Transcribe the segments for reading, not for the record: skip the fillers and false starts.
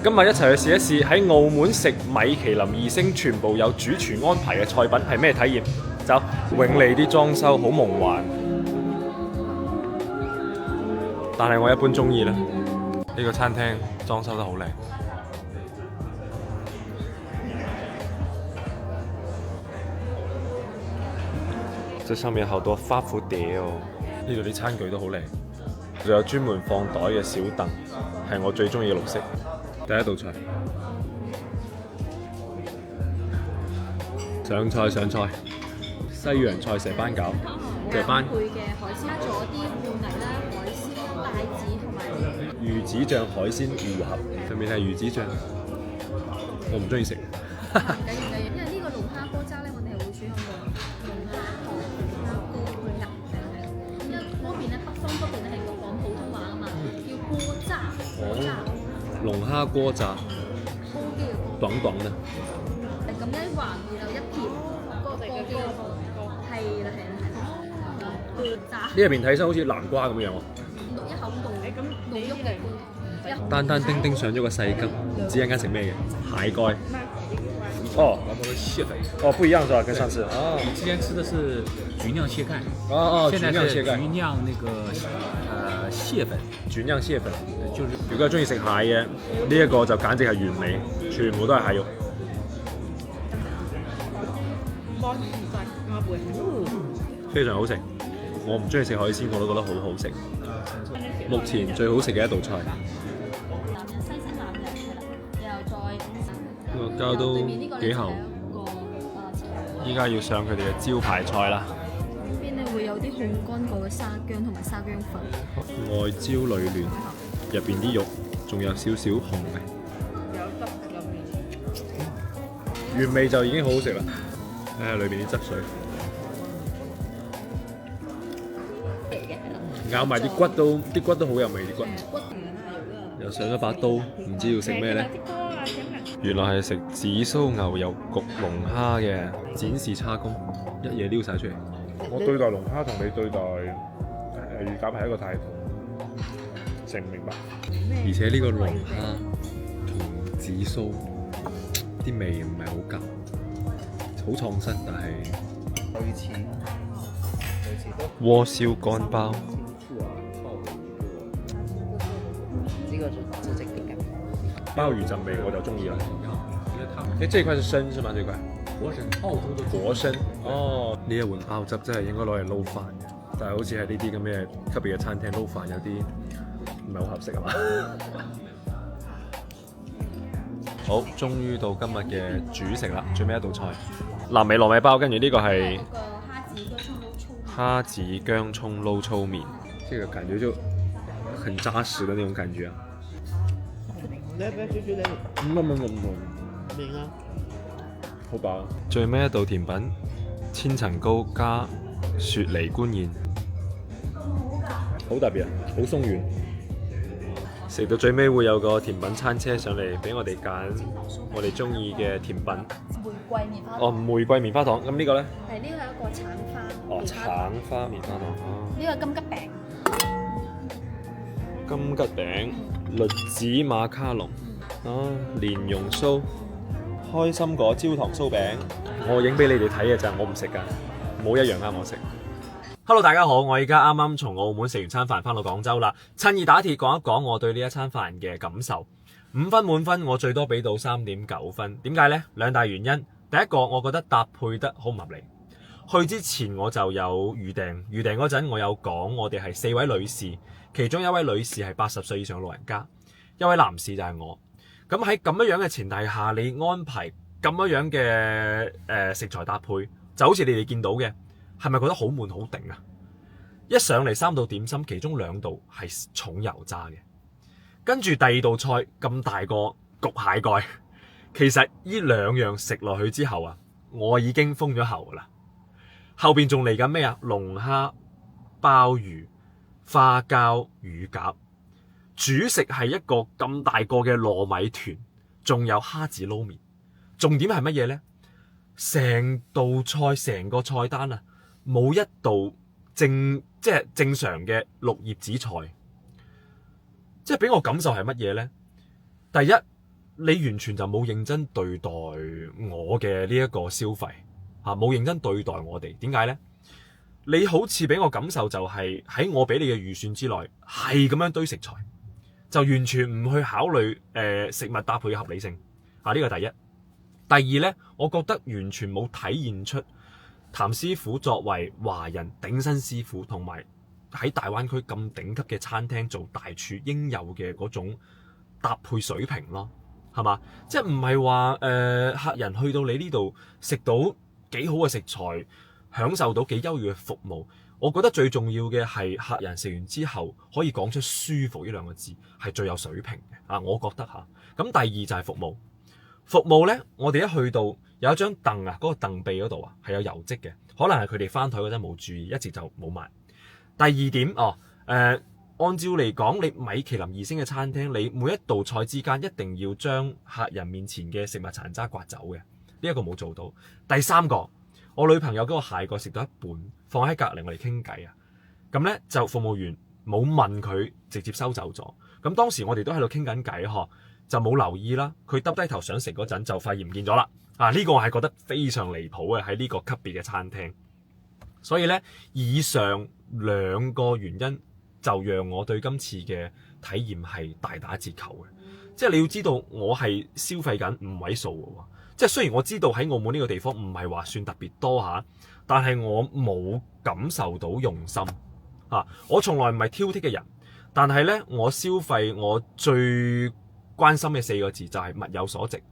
今日一齊去試一試喺澳門食米其林2星全部有主廚安排嘅菜品係咩體驗？走，永利啲裝修好夢幻，但係我一般中意啦。呢個餐廳裝修得好靚，這上面好多花蝴蝶哦。呢度啲餐具都好靚，仲有專門放袋嘅小凳，係我最中意嘅綠色。第一道菜，上菜，西洋菜石斑餃，石斑配嘅海鮮，加咗啲芋泥啦、海鮮、帶子同埋魚子醬海鮮糊合，上面係魚子醬，我唔中意食。因為呢個龍蝦鍋渣咧，我哋係會選用龍蝦殼、龍蝦膏去夾嘅，因為嗰邊咧北方嗰邊咧係講普通話啊嘛，叫鍋渣，龍蝦鍋炸，煲嘅短短嘅。咁一橫然後一片嗰個叫係啦，鍋渣。呢入邊睇起身好似南瓜咁樣喎。一口濃嘅咁濃郁嘅，單單丁丁上咗個細羹，唔知一陣間食咩嘅蟹蓋。哦，哦，不一樣是吧？跟上次。哦，之前吃的是菊釀蟹蓋，菊現在是菊釀蟹蓋，釀那個蟹粉，菊釀蟹粉。就是如果係中意食蟹嘅，呢一個就簡直係完美，全部都係蟹肉。非常好食，我唔中意食海鮮，我都覺得好好食。目前最好食嘅一道菜。南人西式南人係啦，然後再個膠都幾厚。依家要上佢哋嘅招牌菜啦。呢邊咧會有啲烘乾過嘅沙薑同埋沙薑粉，外焦裏嫩，入邊啲肉仲有少少紅嘅。原味就已經好好食啦。睇下裏邊啲汁水，咬埋啲骨都好有味，啲骨。又上咗把刀，唔知要食咩呢？原來係食紫蘇牛油焗龍蝦嘅，展示叉功，一嘢撩晒出嚟。我對待龍蝦同你對待乳鴿係一個態度，成唔明白？而且呢個龍蝦同紫蘇啲味唔係好夾，好創新，但係類似鍋燒乾包。呢個就正啲嘅。鮑魚陣味我就中意啦。誒，這塊是生是嗎？這塊果生。哦，呢一碗鮑汁真係應該攞嚟撈飯嘅，但係好似喺呢啲咁嘅級別嘅餐廳撈飯有啲唔係好合適啊嘛。好，終於到今日嘅主食啦，最尾一道菜，南美糯米包，跟住呢個係蝦子薑葱撈粗麵，這個感覺就很扎實的那種感覺啊。你俾少少你。明啊。好飽。最尾一道甜品，千層糕加雪梨觀燕，好特別啊，好鬆軟。食到最尾會有個甜品餐車上嚟俾我哋揀我哋中意嘅甜品。玫瑰棉花糖。哦，玫瑰棉花糖。咁呢個咧？係呢個係一個橙花。哦，橙花棉花糖。哦。呢個金桔餅。金桔餅、栗子馬卡龍。哦，蓮蓉酥、開心果焦糖酥餅。我影俾你哋睇嘅咋，我唔食㗎，冇一樣啱我食。Hello， 大家好，我而家啱啱從澳門食完餐飯翻到廣州啦，趁熱打鐵講一講我對呢一餐飯嘅感受。5分滿分，我最多俾到3.9分。點解呢？兩大原因。第一個，我覺得搭配得好唔合理。去之前我就有預訂嗰陣我有講，我哋係4位女士，其中一位女士係80歲以上老人家，一位男士就係我。咁喺咁樣嘅前提下，你安排咁樣嘅食材搭配，就好似你哋見到嘅。係咪覺得好悶好頂啊？一上嚟3道點心，其中2道係重油炸嘅，跟住第2道菜咁大個焗蟹蓋，其實呢2樣食落去之後啊，我已經封咗喉啦。後邊仲嚟緊咩啊？龍蝦、鮑魚、花膠、乳鴿，主食係一個咁大個嘅糯米團，仲有蝦子撈麵。重點係乜嘢呢？成道菜成個菜單啊！冇一道正常嘅綠葉紫菜，即係俾我感受係乜嘢呢？第一，你完全就冇認真對待我嘅呢一個消費嚇，冇認真對待我哋。點解呢？你好似俾我感受就係喺我俾你嘅預算之內，係咁樣堆食材，就完全唔去考慮食物搭配嘅合理性啊！呢個第一。第二呢，我覺得完全冇體現出譚師傅作為華人頂薪師傅，同埋喺大灣區咁頂級嘅餐廳做大廚應有嘅嗰種搭配水平咯，係嘛？即係唔係話客人去到你呢度食到幾好嘅食材，享受到幾優越嘅服務，我覺得最重要嘅係客人食完之後可以講出舒服呢兩個字係最有水平嘅啊！我覺得嚇。咁第二就係服務。服務呢，我哋一去到有一張凳啊，嗰個凳臂嗰度啊係有油漬嘅，可能係佢哋翻台嗰陣冇注意，一直就冇埋。第二點按照嚟講，你米其林2星嘅餐廳，你每一道菜之間一定要將客人面前嘅食物殘渣刮走嘅，呢一個冇做到。第三個，我女朋友嗰個蟹腳食到一半，放喺隔離我哋傾偈啊，咁呢，就服務員冇問佢，直接收走咗。咁當時我哋都喺度傾緊偈呵。就冇留意啦，佢耷低頭想食嗰陣就發現唔見咗啦。呢個我係覺得非常離譜嘅喺呢個級別嘅餐廳。所以呢，以上兩個原因就讓我對今次嘅體驗係大打折扣嘅。即係你要知道，我係消費緊5位數嘅喎。即係雖然我知道喺澳門呢個地方唔係話算特別多嚇，但係我冇感受到用心我從來唔係挑剔嘅人，但係呢，我消費我最關心嘅4個字就係物有所值。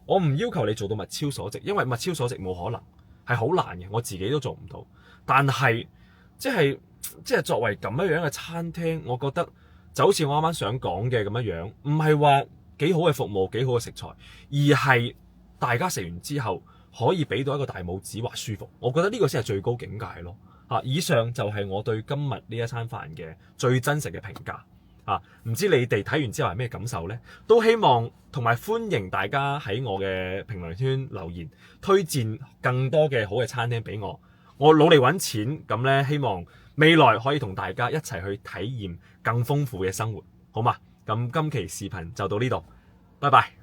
我唔要求你做到物超所值，因為物超所值冇可能，係好難嘅，我自己都做唔到。但係即係作為咁樣嘅餐廳，我覺得就好似我啱啱想講嘅咁樣，唔係話幾好嘅服務、幾好嘅食材，而係大家食完之後可以俾到一個大拇指話舒服。我覺得呢個先係最高境界咯。以上就係我對今日呢一餐飯嘅最真實嘅評價。唔知你哋睇完之後係咩感受呢？都希望同埋歡迎大家喺我嘅評論圈留言，推薦更多嘅好嘅餐廳俾我。我努力揾錢，咁呢，希望未來可以同大家一齊去體驗更豐富嘅生活，好嘛？咁今期視頻就到呢度，拜拜。